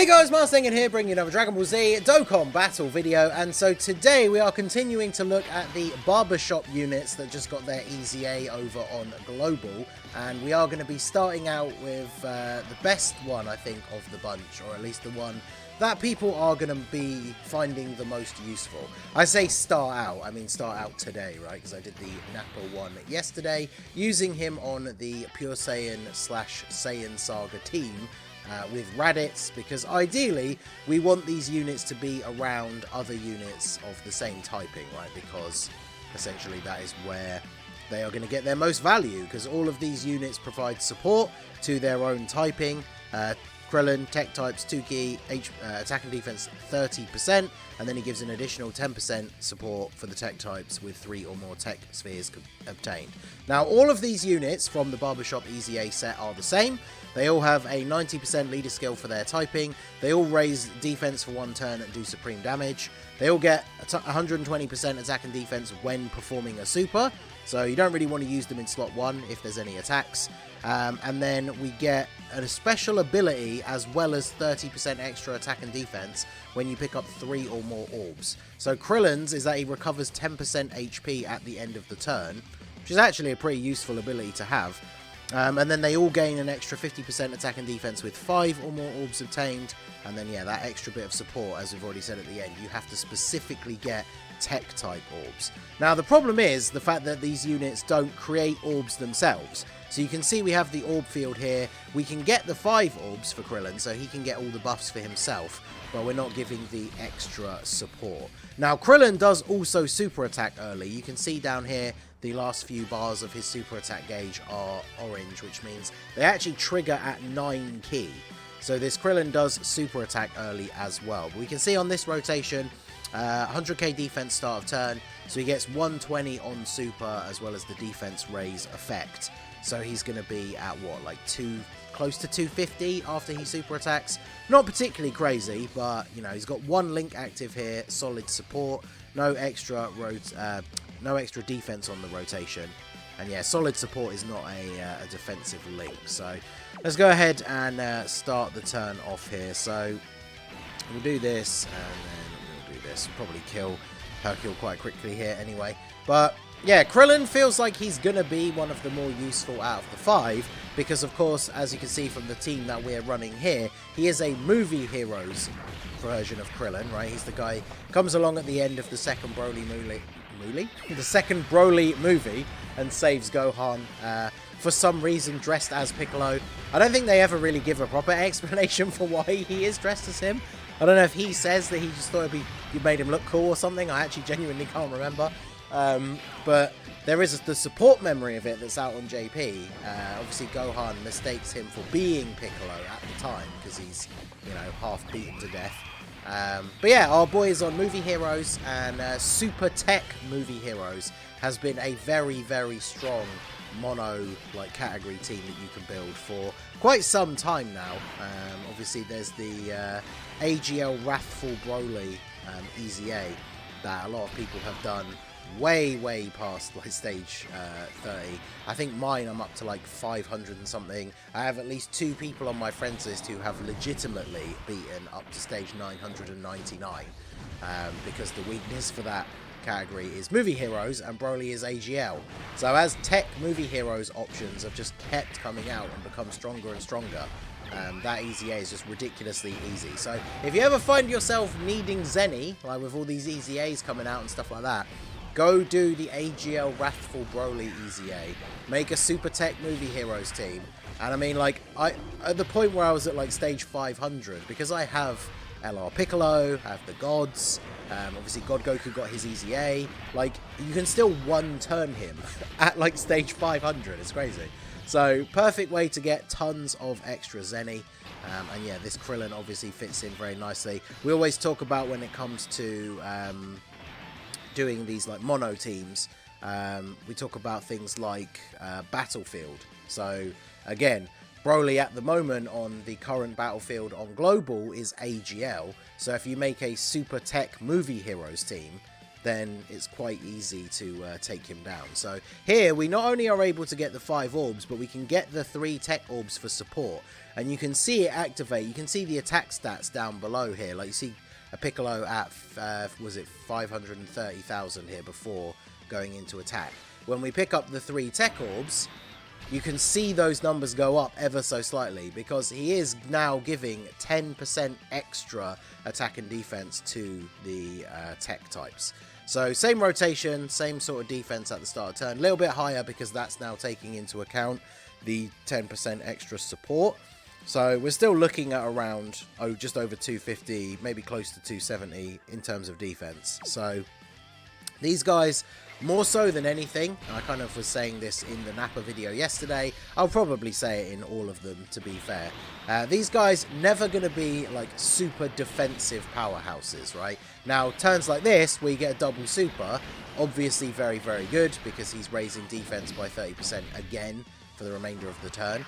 Hey guys, Marstingen here, bringing you another Dragon Ball Z Dokkan battle video, and so today we are continuing to look at the barbershop units that just got their EZA over on Global, and we are going to be starting out with the best one, I think, of the bunch, or at least the one that people are going to be finding the most useful. I say start out, I mean start out today, right, because I did the Nappa one yesterday, using him on the Pure Saiyan / Saiyan Saga team, with Raditz, because ideally we want these units to be around other units of the same typing, right, because essentially that is where they are going to get their most value, because all of these units provide support to their own typing. KRILLIN, tech types, 2 key, attack and defense 30%, and then he gives an additional 10% support for the tech types with 3 or more tech spheres obtained. Now, all of these units from the Barbershop EZA set are the same. They all have a 90% leader skill for their typing. They all raise defense for 1 turn and do supreme damage. They all get 120% attack and defense when performing a super, so you don't really want to use them in slot 1 if there's any attacks. And then we get a special ability as well as 30% extra attack and defense when you pick up 3 or more orbs. So KRILLIN's is that he recovers 10% HP at the end of the turn, which is actually a pretty useful ability to have. And then they all gain an extra 50% attack and defense with 5 or more orbs obtained. And then, yeah, that extra bit of support, as we've already said at the end, you have to specifically get tech type orbs. Now, the problem is the fact that these units don't create orbs themselves. So you can see we have the orb field here. We can get the 5 orbs for KRILLIN, so he can get all the buffs for himself, but we're not giving the extra support. Now, KRILLIN does also super attack early. You can see down here the last few bars of his super attack gauge are orange, which means they actually trigger at 9 key. So this KRILLIN does super attack early as well. But we can see on this rotation, 100k defense start of turn, so he gets 120 on super as well as the defense raise effect. So he's going to be at what, like close to 250 after he super attacks. Not particularly crazy, but you know, he's got 1 link active here, solid support, no extra defense on the rotation, and yeah, solid support is not a defensive link. So let's go ahead and start the turn off here. So we'll do this, and then we'll do this. We'll probably kill Hercule quite quickly here anyway, but yeah, KRILLIN feels like he's going to be one of the more useful out of the 5, because of course, as you can see from the team that we're running here, he is a movie heroes version of KRILLIN, right? He's the guy who comes along at the end of the second Broly movie and saves Gohan, for some reason dressed as Piccolo. I don't think they ever really give a proper explanation for why he is dressed as him. I don't know if he says that he just thought you made him look cool or something. I actually genuinely can't remember. But there is the support memory of it that's out on JP. Obviously Gohan mistakes him for being Piccolo at the time because he's, you know, half beaten to death. But yeah, our boys on Movie Heroes and Super Tech Movie Heroes has been a very, very strong mono category team that you can build for quite some time now. Obviously there's the AGL Wrathful Broly EZA that a lot of people have done way past stage 30. I think mine, I'm up to 500 and something. I have at least 2 people on my friends list who have legitimately beaten up to stage 999, because the weakness for that category is Movie Heroes and Broly is AGL. So as tech Movie Heroes options have just kept coming out and become stronger and stronger, that EZA is just ridiculously easy. So if you ever find yourself needing Zenny, with all these EZAs coming out and stuff like that, go do the AGL Wrathful Broly EZA, make a Super Tech Movie Heroes team, and I mean, at the point where I was at stage 500, because I have LR Piccolo, I have the gods, obviously God Goku got his EZA, you can still 1-turn him at stage 500, it's crazy. So perfect way to get tons of extra Zenny, and yeah, this KRILLIN obviously fits in very nicely. We always talk about when it comes to doing these mono teams, we talk about things like Battlefield. So again, Broly at the moment on the current Battlefield on Global is AGL, so if you make a Super Tech Movie Heroes team, then it's quite easy to take him down. So here we not only are able to get the 5 orbs, but we can get the 3 tech orbs for support. and you can see it activate. You can see the attack stats down below here. Like you see a Piccolo at, was it 530,000 here before going into attack. When we pick up the 3 tech orbs, you can see those numbers go up ever so slightly because he is now giving 10% extra attack and defense to the tech types. So same rotation, same sort of defense at the start of turn, a little bit higher because that's now taking into account the 10% extra support. So we're still looking at around, just over 250, maybe close to 270 in terms of defense. So these guys, more so than anything, I kind of was saying this in the Napa video yesterday, I'll probably say it in all of them to be fair. These guys never going to be like super defensive powerhouses, right? Now, turns like this, where you get a double super, obviously very, very good because he's raising defense by 30% again for the remainder of the turn.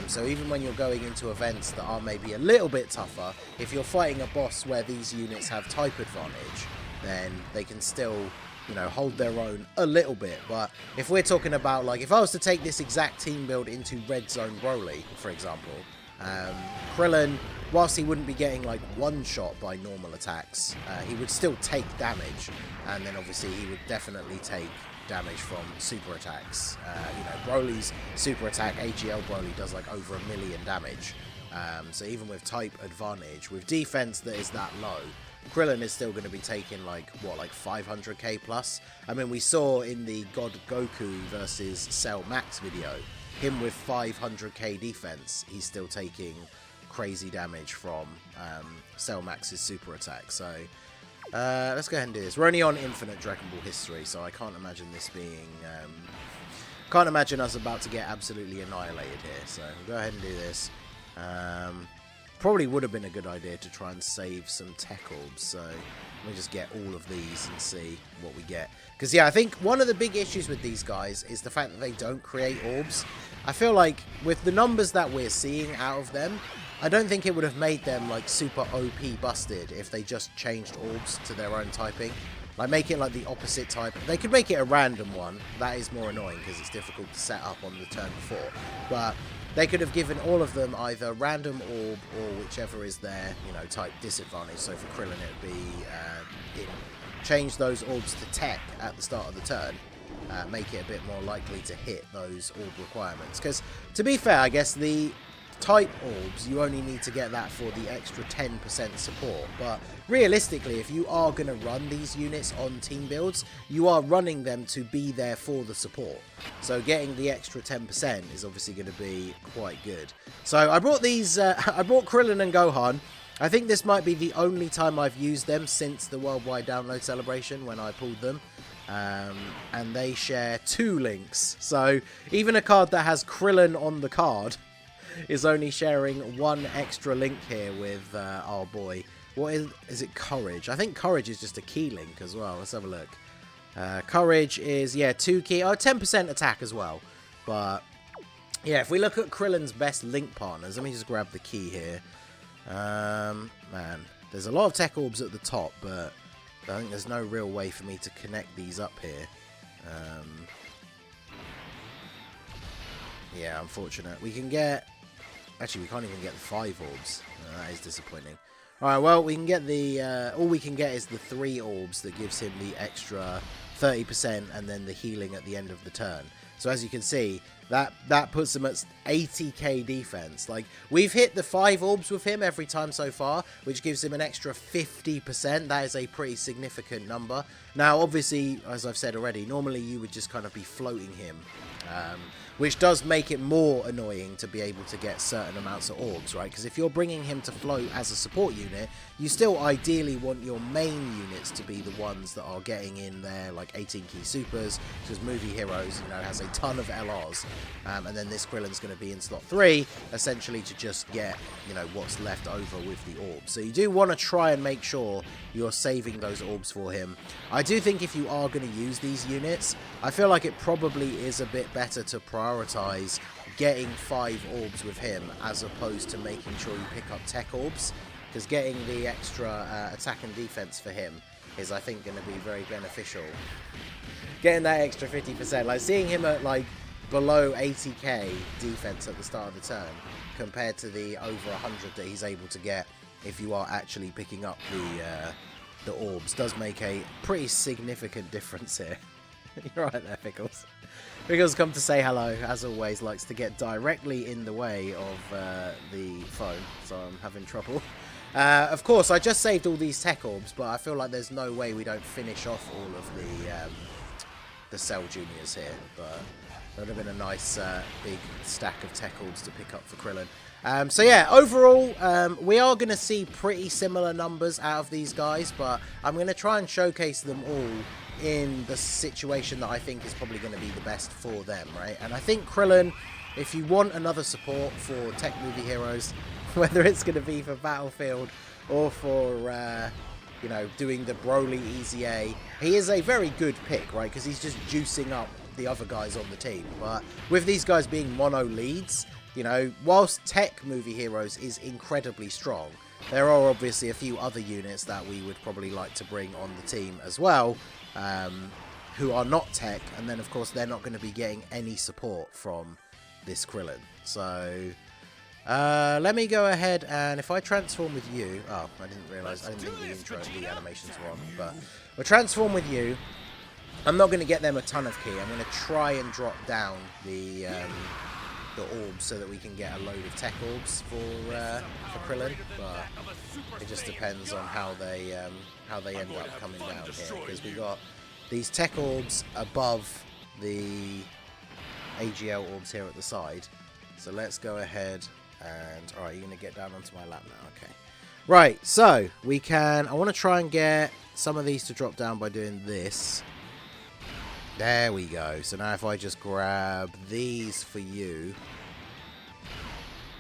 So even when you're going into events that are maybe a little bit tougher, if you're fighting a boss where these units have type advantage, then they can still, you know, hold their own a little bit. But if we're talking about, like, if I was to take this exact team build into Red Zone Broly, for example, Krillin, whilst he wouldn't be getting like one shot by normal attacks, he would still take damage, and then obviously he would definitely take damage from super attacks. You know, Broly's super attack, AGL Broly, does like over 1 million damage. So even with type advantage, with defense that is that low, Krillin is still going to be taking like, what, like 500k plus? I mean, we saw in the God Goku versus Cell Max video, him with 500k defense, he's still taking crazy damage from Cell Max's super attack. So let's go ahead and do this. We're only on Infinite Dragon Ball history, so I can't imagine this being... can't imagine us about to get absolutely annihilated here. So we'll go ahead and do this. Probably would have been a good idea to try and save some tech orbs, so let me just get all of these and see what we get. Because yeah, I think one of the big issues with these guys is the fact that they don't create orbs. I feel like with the numbers that we're seeing out of them, I don't think it would have made them like super OP busted if they just changed orbs to their own typing. Like make it like the opposite type. They could make it a random one. That is more annoying because it's difficult to set up on the turn before. But they could have given all of them either random orb or whichever is their, you know, type disadvantage. So for Krillin it would be change those orbs to tech at the start of the turn. Make it a bit more likely to hit those orb requirements. Because to be fair, I guess the type orbs, you only need to get that for the extra 10% support, but realistically, if you are going to run these units on team builds, you are running them to be there for the support, so getting the extra 10% is obviously going to be quite good. So I brought these, I brought Krillin and Gohan. I think this might be the only time I've used them since the worldwide download celebration when I pulled them. And they share 2 links, so even a card that has Krillin on the card is only sharing 1 extra link here with our boy. What is it? Courage. I think Courage is just a key link as well. Let's have a look. Courage is, yeah, 2 key. Oh, 10% attack as well. But yeah, if we look at Krillin's best link partners, let me just grab the key here. Man, there's a lot of tech orbs at the top, but I think there's no real way for me to connect these up here. Yeah, unfortunate. We can get... Actually, we can't even get the 5 orbs. That is disappointing. Alright, well, we can get the... all we can get is the 3 orbs that gives him the extra 30% and then the healing at the end of the turn. So as you can see, that puts him at 80k defense. Like, we've hit the 5 orbs with him every time so far, which gives him an extra 50%. That is a pretty significant number. Now, obviously, as I've said already, normally you would just kind of be floating him, which does make it more annoying to be able to get certain amounts of orbs, right? Because if you're bringing him to float as a support unit, you still ideally want your main units to be the ones that are getting in their, like, 18 key supers, because Movie Heroes, you know, has a ton of LRs, and then this Krillin's going to be in slot 3, essentially to just get, you know, what's left over with the orbs. So you do want to try and make sure you're saving those orbs for him. I do think if you are going to use these units, I feel like it probably is a bit better to prioritize getting 5 orbs with him as opposed to making sure you pick up tech orbs, because getting the extra attack and defense for him is, I think, going to be very beneficial. Getting that extra 50%, like seeing him at like below 80k defense at the start of the turn compared to the over 100 that he's able to get if you are actually picking up the orbs does make a pretty significant difference here. You're right there, Pickles. Pickles come to say hello, as always, likes to get directly in the way of the phone, so I'm having trouble. Of course, I just saved all these tech orbs, but I feel like there's no way we don't finish off all of the Cell Juniors here, but that would have been a nice big stack of tech orbs to pick up for Krillin. So yeah, overall, we are going to see pretty similar numbers out of these guys, but I'm going to try and showcase them all in the situation that I think is probably going to be the best for them, right? And I think Krillin, if you want another support for Tech Movie Heroes, whether it's going to be for Battlefield or for, you know, doing the Broly EZA, he is a very good pick, right? Because he's just juicing up the other guys on the team. But with these guys being mono leads, you know, whilst Tech Movie Heroes is incredibly strong, there are obviously a few other units that we would probably like to bring on the team as well, who are not Tech, and then of course they're not going to be getting any support from this Krillin. So let me go ahead, and if I transform with you, oh, I didn't realise, I didn't think the intro, the animations were on, but we'll transform with you. I'm not going to get them a ton of key. I'm going to try and drop down the orbs so that we can get a load of tech orbs for Krillin, but it just depends on how they end up coming down here, because we got these tech orbs above the AGL orbs here at the side. So let's go ahead and, alright, you're going to get down onto my lap now, okay. Right, so we can, I want to try and get some of these to drop down by doing this. There we go. So now if I just grab these for you,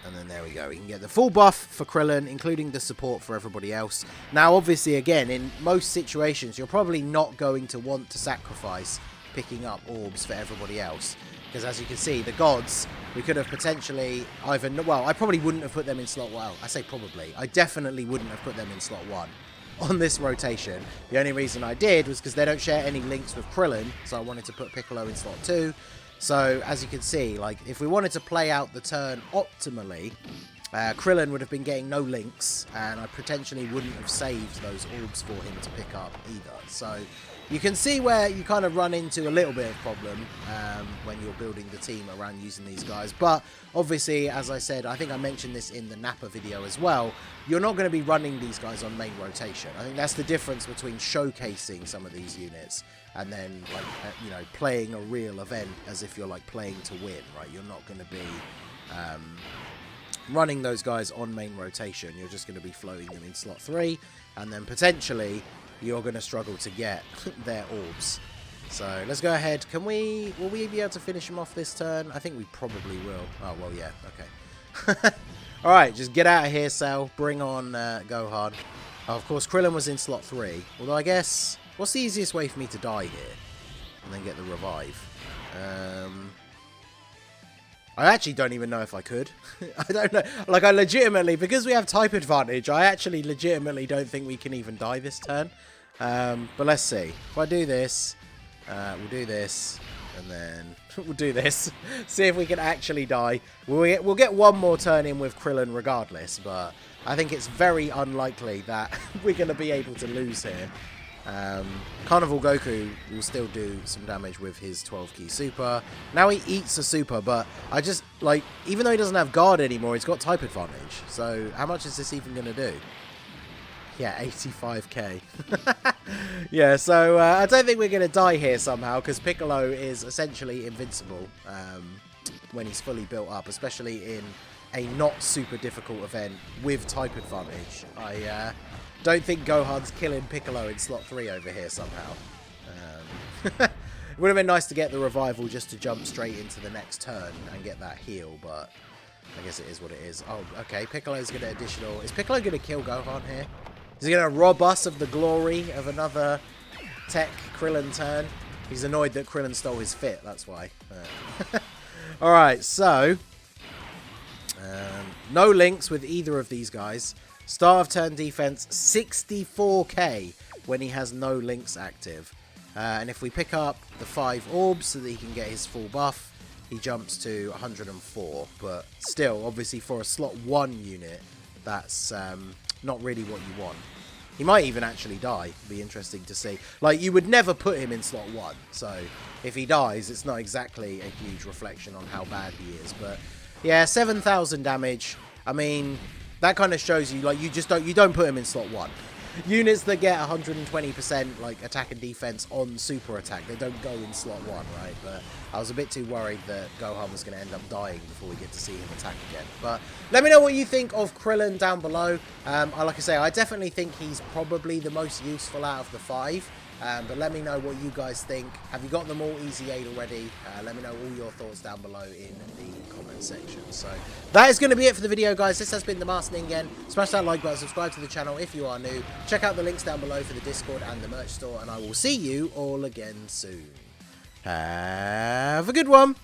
and then there we go. We can get the full buff for Krillin, including the support for everybody else. Now, obviously, again, in most situations, you're probably not going to want to sacrifice picking up orbs for everybody else. Because as you can see, the gods, we could have potentially either, well, I probably wouldn't have put them in slot, well, I say probably. I definitely wouldn't have put them in slot 1 on this rotation. The only reason I did was because they don't share any links with Krillin, so I wanted to put Piccolo in slot 2. So as you can see, like, if we wanted to play out the turn optimally, Krillin would have been getting no links, and I potentially wouldn't have saved those orbs for him to pick up either. So you can see where you kind of run into a little bit of problem when you're building the team around using these guys. But obviously, as I said, I think I mentioned this in the Nappa video as well, you're not going to be running these guys on main rotation. I think that's the difference between showcasing some of these units and then, like, you know, playing a real event as if you're, like, playing to win, right? You're not going to be running those guys on main rotation. You're just going to be floating them in slot 3, and then potentially you're going to struggle to get their orbs. So let's go ahead. Will we be able to finish him off this turn? I think we probably will. Oh, well, yeah, okay. Alright, just get out of here, Cell. Bring on Gohan. Oh, of course, Krillin was in slot 3. Although I guess, what's the easiest way for me to die here? And then get the revive. I actually don't even know if I could. I don't know. Like, I legitimately, because we have type advantage, I actually legitimately don't think we can even die this turn. But let's see. If I do this, we'll do this, and then we'll do this. See if we can actually die. We'll get one more turn in with Krillin regardless, but I think it's very unlikely that we're going to be able to lose here. Carnival Goku will still do some damage with his 12 key super. Now he eats a super, but I just, like, even though he doesn't have guard anymore, he's got type advantage. So how much is this even going to do? Yeah, 85k. Yeah, so I don't think we're going to die here somehow, because Piccolo is essentially invincible when he's fully built up, especially in a not super difficult event with type advantage. I don't think Gohan's killing Piccolo in slot 3 over here somehow. It would have been nice to get the revival just to jump straight into the next turn and get that heal, but I guess it is what it is. Oh, okay, Piccolo's going to additional... Is Piccolo going to kill Gohan here? Is he going to rob us of the glory of another Tech Krillin turn? He's annoyed that Krillin stole his fit, that's why. Alright, so... no links with either of these guys. Start of turn defense, 64k when he has no links active. And if we pick up the 5 orbs so that he can get his full buff, he jumps to 104, but still, obviously for a slot 1 unit, that's not really what you want. He might even actually die. Be interesting to see. Like, you would never put him in slot 1, so if he dies, it's not exactly a huge reflection on how bad he is. But yeah, 7,000 damage. I mean, that kind of shows you, like, you don't put him in slot 1. Units that get 120% like attack and defense on super attack, they don't go in slot 1, right? But I was a bit too worried that Gohan was going to end up dying before we get to see him attack again. But let me know what you think of KRILLIN down below. Like I say, I definitely think he's probably the most useful out of the 5. But let me know what you guys think. Have you got them all EZA'd already? Let me know all your thoughts down below in the comment section. So that is going to be it for the video, guys. This has been the Master Ningen. Smash that like button, subscribe to the channel if you are new. Check out the links down below for the Discord and the merch store, and I will see you all again soon. Have a good one.